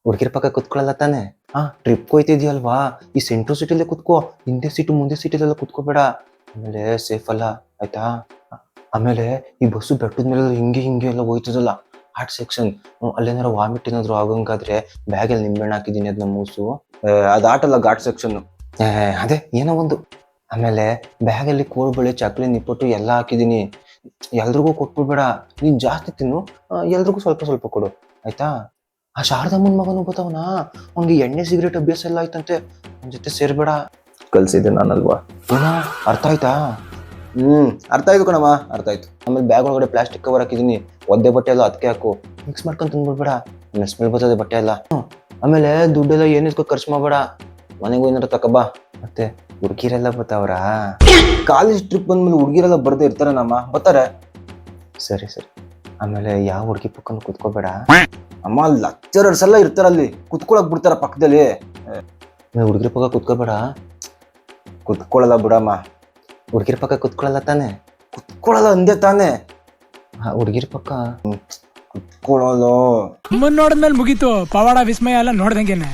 ಹುಡುಗಿರ ಪಕ್ಕ ಕುತ್ಕೊಳ್ಳಲ್ಲ ತಾನೆ? ಟ್ರಿಪ್ ಹೋಯ್ತಿದ್ಯಲ್ವಾ, ಈ ಸೆಂಟ್ರಲ್ ಸಿಟಿಲೇ ಕುತ್ಕೋ, ಹಿಂದೆ ಸೀಟು ಮುಂದೆ ಸೀಟಿಲೆಲ್ಲ ಕುತ್ಕೋಬೇಡ, ಆಮೇಲೆ ಸೇಫ್ ಅಲ್ಲ ಆಯ್ತಾ. ಆಮೇಲೆ ಈ ಬಸ್ಸು ಬೆಟ್ಟದ ಮೇಲೆ ಹಿಂಗೆ ಹಿಂಗೆ ಎಲ್ಲ ಹೋಯ್ತದಲ್ಲ, ಹಾರ್ಟ್ ಸೆಕ್ಷನ್, ಅಲ್ಲೇನಾರು ವಾಮಿಟ್ ಏನಾದ್ರು ಆಗಂಗಾದ್ರೆ ಬ್ಯಾಗಲ್ಲಿ ನಿಂಬೆಹಣ್ಣು ಹಾಕಿದೀನಿ, ಅದನ್ನ ಮೂಸು. ಅದು ಆಟಲ್ಲ, ಘಾಟ್ ಸೆಕ್ಷನ್. ಅದೇ ಏನೋ ಒಂದು. ಆಮೇಲೆ ಬ್ಯಾಗಲ್ಲಿ ಕೋಳ್ಬಳೆ ಚಕ್ಲಿ ನಿಪ್ಪಟ್ಟು ಎಲ್ಲ ಹಾಕಿದೀನಿ, ಎಲ್ರಿಗೂ ಕೊಟ್ಬಿಡ್ಬೇಡ, ನೀನ್ ಜಾಸ್ತಿ ತಿನ್ನು, ಎಲ್ರಿಗೂ ಸ್ವಲ್ಪ ಸ್ವಲ್ಪ ಕೊಡು ಆಯ್ತಾ. ಆ ಶಾರದಮ್ಮನ ಮಗನು ಗೊತ್ತವನ, ಅವ್ನಿಗೆ ಎಣ್ಣೆ ಸಿಗರೇಟ್ ಅಭ್ಯಾಸ ಎಲ್ಲ ಆಯ್ತಂತೆ, ಅವ್ನ ಜೊತೆ ಸೇರ್ಬೇಡ. ಕಲ್ಸಿದ್ದೆ ನಾನಲ್ವಾ, ಅರ್ಥ ಆಯ್ತಾ? ಅರ್ಥ ಆಯ್ತು ಕಣಮ್ಮ, ಅರ್ಥ ಆಯ್ತು. ಆಮೇಲೆ ಬ್ಯಾಗ್ ಒಳಗಡೆ ಪ್ಲಾಸ್ಟಿಕ್ ಕವರ್ ಹಾಕಿದೀನಿ, ಒದ್ದೆ ಬಟ್ಟೆ ಎಲ್ಲ ಅದಕ್ಕೆ ಹಾಕು, ಮಿಕ್ಸ್ ಮಾಡ್ಕೊಂಡು ತಿನ್ಬಿಡ್ಬೇಡ, ಸ್ಮೆಲ್ ಬರ್ತದೆ ಬಟ್ಟೆ ಎಲ್ಲ. ಆಮೇಲೆ ದುಡ್ಡೆಲ್ಲ ಏನಿಸ್ಕೊ ಖರ್ಚು ಮಾಡಬೇಡ, ಮನೆಗೂ ಏನಾರು ತಕಬಾ. ಮತ್ತೆ ಹುಡುಗಿರೆಲ್ಲ ಬರ್ತಾವ್ರಾ? ಕಾಲೇಜ್ ಟ್ರಿಪ್ ಬಂದ್ಮೇಲೆ ಹುಡುಗಿರೆಲ್ಲ ಬರ್ದೇ ಇರ್ತಾರೆ ನಮ್ಮ, ಬರ್ತಾರೆ. ಸರಿ ಸರಿ. ಆಮೇಲೆ ಯಾವ ಹುಡುಗಿ ಪಕ್ಕನೂ ಕುತ್ಕೋಬೇಡ. ಅಮ್ಮ ಲೆಕ್ಚರರ್ಸ್ ಎಲ್ಲ ಇರ್ತಾರಲ್ಲಿ, ಕುತ್ಕೊಳಕ್ ಬಿಡ್ತಾರ ಪಕ್ಕದಲ್ಲಿ. ಹುಡುಗಿರ ಪಕ್ಕ ಕುತ್ಕೋಬೇಡ. ಕುತ್ಕೊಳ್ಳಲ್ಲ ಬಿಡಮ್ಮ. ಹುಡುಗಿರ ಪಕ್ಕ ಕುತ್ಕೊಳ್ಳಲ್ಲ ತಾನೆ? ಕುತ್ಕೊಳ್ಳಲ್ಲ ಅಂದೆ ತಾನೆ. ಹುಡುಗಿರ ಪಕ್ಕ ಕುತ್ಕೊಳ್ಳೋದು ನೋಡಿದ್ಮೇಲೆ ಮುಗೀತು, ಪವಾಡ ವಿಸ್ಮಯ ಎಲ್ಲ ನೋಡ್ದಂಗೆನೆ.